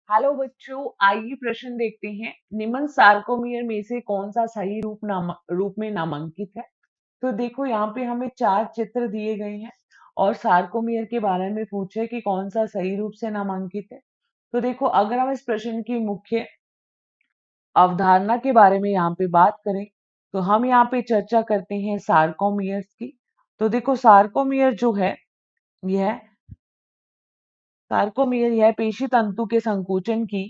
Hello बच्चों, आइए प्रश्न देखते हैं। निम्न सार्कोमियर में से कौन सा सही रूप में नामांकित है। तो देखो यहाँ पे हमें 4 चित्र दिए गए हैं और सार्कोमियर के बारे में पूछे कि कौन सा सही रूप से नामांकित है। तो देखो, अगर हम इस प्रश्न की मुख्य अवधारणा के बारे में यहाँ पे बात करें तो हम यहाँ पे चर्चा करते हैं सार्कोमियर्स की। तो देखो, सार्कोमियर जो है यह सार्कोमियर यह पेशी तंतु के संकुचन की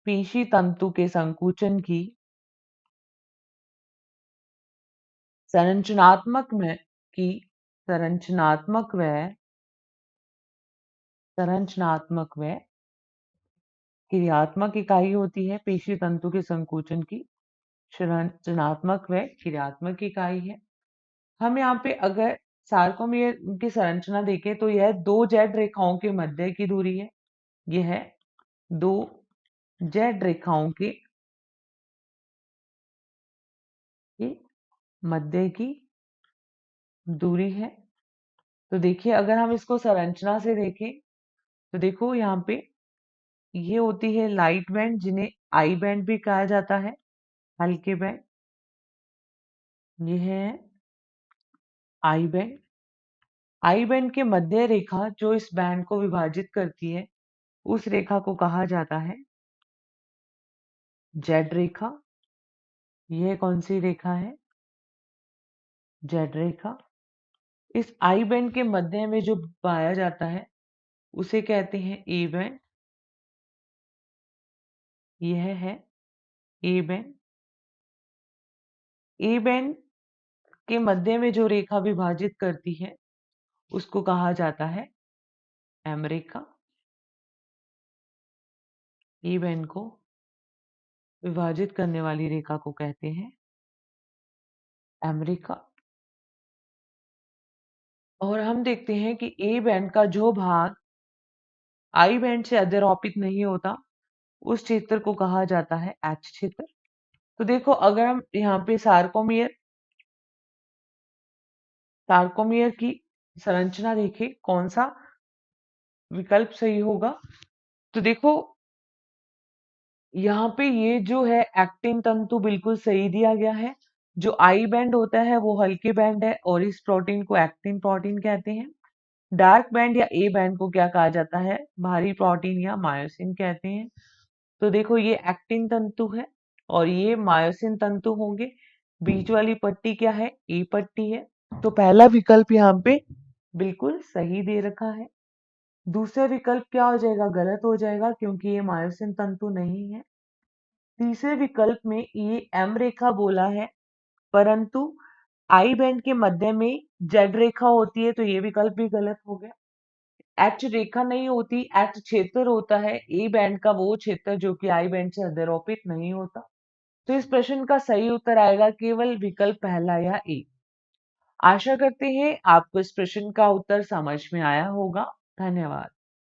पेशी तंतु के संकुचन की संरचनात्मक में की संरचनात्मक व क्रियात्मक इकाई होती है। पेशी तंतु के संकुचन की संरचनात्मक व क्रियात्मक इकाई है। हम यहाँ पे अगर सार्कोमियर की संरचना देखें तो यह 2 जेड रेखाओं के मध्य की दूरी है। यह 2 जेड रेखाओं के मध्य की दूरी है। तो देखिए, अगर हम इसको संरचना से देखें तो देखो यहाँ पे ये होती है लाइट बैंड, जिन्हें आई बैंड भी कहा जाता है, हल्के बैंड। ये है आई बैंड। आई बैंड के मध्य रेखा जो इस बैंड को विभाजित करती है, उस रेखा को कहा जाता है जेड रेखा। यह कौन सी रेखा है? जेड रेखा। इस आई बैंड के मध्य में जो पाया जाता है उसे कहते हैं ए बैंड। यह है ए बैंड। ए बैंड के मध्य में जो रेखा विभाजित करती है उसको कहा जाता है एम रेखा। ए बैंड को विभाजित करने वाली रेखा को कहते हैं एम रेखा। और हम देखते हैं कि ए बैंड का जो भाग आई बैंड से अध्यारोपित नहीं होता, उस क्षेत्र को कहा जाता है एच क्षेत्र। तो देखो, अगर हम यहाँ पे सार्कोमियर की संरचना देखें, कौन सा विकल्प सही होगा। तो देखो, यहाँ पे ये जो है एक्टिन तंतु बिल्कुल सही दिया गया है। जो आई बैंड होता है वो हल्के बैंड है और इस प्रोटीन को एक्टिन प्रोटीन कहते हैं। डार्क बैंड या ए बैंड को क्या कहा जाता है? भारी प्रोटीन या मायोसिन कहते हैं। तो देखो, ये एक्टिन तंतु है और ये मायोसिन तंतु होंगे। बीच वाली पट्टी क्या है? ए पट्टी है। तो पहला विकल्प यहाँ पे बिल्कुल सही दे रखा है। दूसरा विकल्प क्या हो जाएगा? गलत हो जाएगा, क्योंकि ये मायोसिन तंतु नहीं है। तीसरे विकल्प में ये एम रेखा बोला है, परंतु आई बैंड के मध्य में जेड रेखा होती है, तो ये विकल्प भी गलत हो गया। एच रेखा नहीं होती, एच क्षेत्र होता है। ए बैंड का वो क्षेत्र जो कि आई बैंड से अध्यारोपित नहीं होता। तो इस प्रश्न का सही उत्तर आएगा केवल विकल्प पहला या ए। आशा करते हैं आपको इस प्रश्न का उत्तर समझ में आया होगा। धन्यवाद।